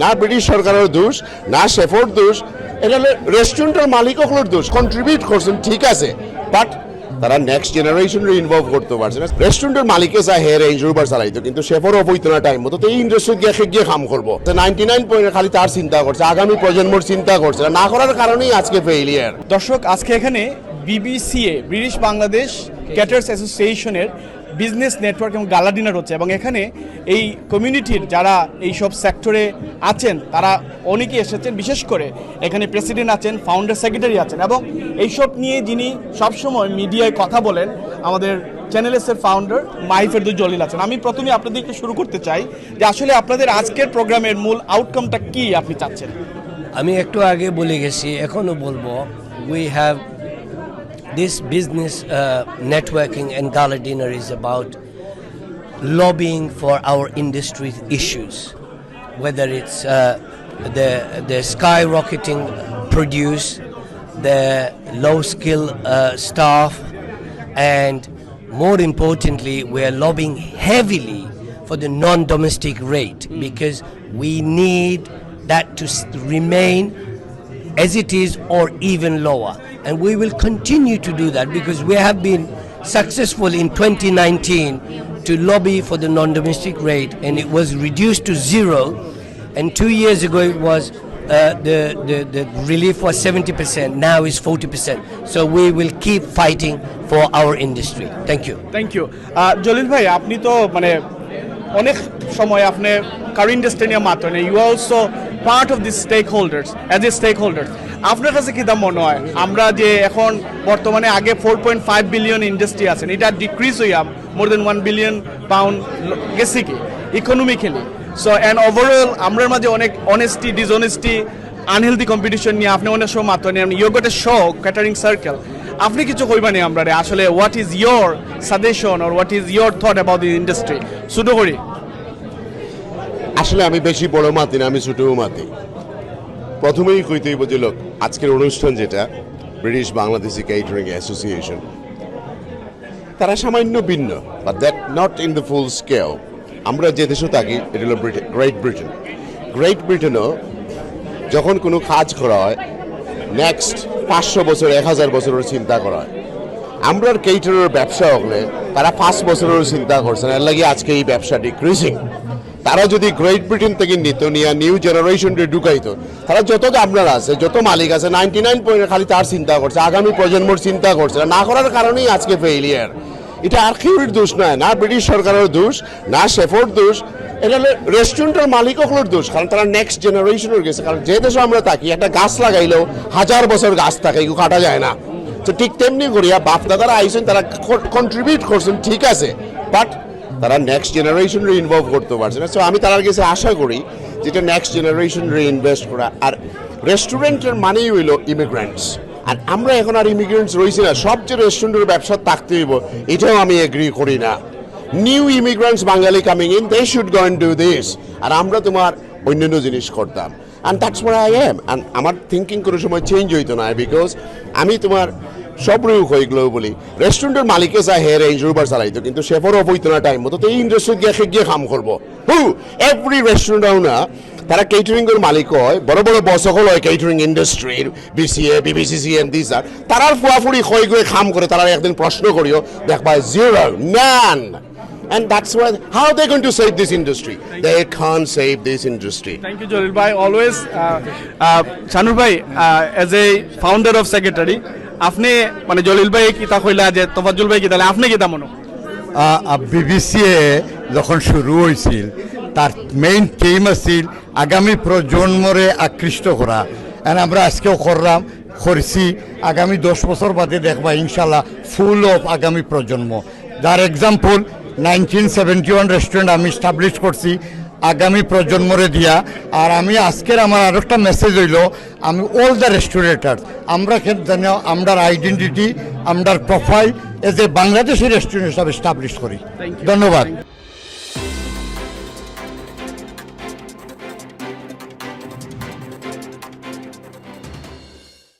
না ব্রিটিশ সরকারের দোষ না শেফর দোষ, এটা রেস্টুরেন্টের মালিকগুলোর দোষ। কন্ট্রিবিউট করছেন ঠিক আছে, বাট তারা নেক্সট জেনারেশনের ইনভলভ করতে পারছে না। রেস্টুরেন্টের মালিকে চায় হে রেঞ্জ রোভার চালাইতো, কিন্তু শেফরও বইতো না টাইম মতো। তো এই ইন্ডাস্ট্রি গিয়ে কাম করবো 99 খালি তার চিন্তা করছে, আগামী প্রজন্মর চিন্তা করছে না করার কারণেই আজকে ফেইলিয়ার। দর্শক, আজকে এখানে বিবিসিএ ব্রিটিশ বাংলাদেশ ক্যাটার্স অ্যাসোসিয়েশনের বিজনেস নেটওয়ার্ক এবং গালা ডিনার হচ্ছে, এবং এখানে এই কমিউনিটির যারা এই সব সেক্টরে আছেন তারা অনেকেই এসেছেন। বিশেষ করে এখানে প্রেসিডেন্ট আছেন, ফাউন্ডার সেক্রেটারি আছেন, এবং এইসব নিয়ে যিনি সবসময় মিডিয়ায় কথা বলেন আমাদের চ্যানেলসের ফাউন্ডার মাহিফেরদুল জলিল আছেন। আমি প্রথমে আপনাদেরকে শুরু করতে চাই যে আসলে আপনাদের আজকের প্রোগ্রামের মূল আউটকামটা কি আপনি চাচ্ছেন? আমি একটু আগে বলে গেছি, এখনো বলবো, we have this business networking and gala dinner is about lobbying for our industry issues, whether it's the skyrocketing produce, the low skill staff, and more importantly we are lobbying heavily for the non-domestic rate, because we need that to remain as it is or even lower, and we will continue to do that because we have been successful in 2019 to lobby for the non-domestic rate, and it was reduced to 0, and 2 years ago it was the relief was 70%, now is 40%, so we will keep fighting for our industry. Thank you. Jalil ভাই, আপনি তো মানে অনেক সময় আপনি কার industry নিয়ে মাত্র নেই, you also part of this stakeholders, as a stakeholders আপনার কাছে কী দাম মনে হয়? আমরা যে এখন বর্তমানে আগে 4.5 বিলিয়ন ইন্ডাস্ট্রি আছেন, এটা ডিক্রিজ হইয়া মোর দেন 1 বিলিয়ন পাউন্ড গেছে কি ইকোনমিক্যালি। সো অ্যান্ড ওভারঅল আমরার মাঝে অনেক অনেস্টি, ডিসঅনেস্টি, আনহেলদি কম্পিটিশন নিয়ে আপনি অনেক সময় মাত্র নেই। You got a show catering circle, আপনি কিছু কইবানি আমরা আসলে what is your suggestion or what is your thought about the industry? শুরু করি। আসলে আমি বেশি বড় মাতি না, আমি ছোটও মাতি। প্রথমেই কইতেই বুঝি লোক, আজকের অনুষ্ঠান যেটা ব্রিটিশ বাংলাদেশি ক্যাটারিং অ্যাসোসিয়েশন, তারা সামান্য ভিন্ন, but that not in the full scale. আমরা যে দেশে থাকি এটা হলো গ্রেট ব্রিটেনও যখন কোনো কাজ করা হয় নেক্সট 500 বছর 1000 বছরের চিন্তা করা হয়। আমরা কেটারের ব্যবসা হলে তারা 5 বছরের চিন্তা করছেন, এর লাগে আজকে এই ব্যবসা ডিক্রিজিং। তারা যদি গ্রেট ব্রিটেন থেকে নিত, নিয়ে নিউ জেনারেশনকে ঢুকাইতো, তারা যত আপনার আছে, যত মালিক আছে, 99 খালি তার চিন্তা করছে, আগামী প্রজন্মর চিন্তা করছে না করার কারণেই আজকে ফেইলিয়ার। এটা আর কেউর দোষ নয়, না ব্রিটিশ সরকারের দোষ না শেফর দোষ, এটা রেস্টুরেন্টের মালিকগুলোর দোষ, কারণ তারা নেক্সট জেনারেশনের গেছে। কারণ যে দেশে আমরা থাকি, একটা গাছ লাগাইলেও 1000 বছর গাছ থাকে, এগুলো কাটা যায় না। তো ঠিক তেমনি করিয়া বাপ দাদারা আইসেন, তারা কন্ট্রিবিউট করছেন ঠিক আছে, বাট তারা নেক্সট জেনারেশনের ইনভলভ করতে পারছে না। সো আমি তার কাছে আশা করি যেটা নেক্সট জেনারেশনের ইনভেস্ট করা। আর রেস্টুরেন্টের মানেই হইল ইমিগ্রেন্টস, আর আমরা এখন আর ইমিগ্রেন্টস রয়েছি না, সব যে রেস্টুরেন্টের ব্যবসা থাকতে হইব এটাও আমি এগ্রি করি না। New immigrants Bangali coming in, they should go and do this, আর আমরা তোমার অন্যান্য জিনিস করতাম। And that's what I am. And আমার থিঙ্কিং কোনো সময় চেঞ্জ হইতো না, বিকজ আমি তোমার সব রূপ হয়েগুলো বলি, রেস্টুরেন্টের মালিকে চায় হে রেঞ্জ রোভার চালাইতো, কিন্তু শেফরও বইতো না টাইম মতো। তো এই ইন্ডাস্ট্রি গিয়ে কাম করবো এভরি রেস্টুরেন্টও না, তারা কেটারিং এর মালিক হয়, বড় বড় বস সকল হয় কেটারিং ইন্ডাস্ট্রির, বিসিএ বিবিসিসিএম দিস আর তারার ফুয়াফুড়ি হয়ে গিয়ে কাম করে। তারা একদিন প্রশ্ন করিও দেখবা 0 none. And that's why how they going to save this industry? They can't save this industry. Thank you, Jalil bhai. Always, Shanur bhai, as a founder of secretary, আপনি মানে জলিল ভাই কিতা কইলা যে তোফাজ্জল ভাই কিতা, আপনি কিতা মনো? বিবিসিএ যখন শুরু হয়েছিল, তার মেইন থিম আছিল আগামী প্রজন্মরে আকৃষ্ট করা। এন্ড আমরা আজকেও করছি, আগামী 10 বছর বাদে দেখবা ইনশাল্লাহ ফুল অফ আগামী প্রজন্ম। যার এক্সাম্পল 1971 রেস্টুরেন্ট আমি স্টাবলিশ করছি আগামী প্রজন্মরে দিয়া। আর আমি আজকের আমার আরেকটা মেসেজ হইল, আমি অল দ্য রেস্টুরেন্টার, আমরা জানি আমরার আইডেন্টিটি, আমরার profile as a Bangladeshi restaurant হিসাবে স্টাবলিশ করি। ধন্যবাদ।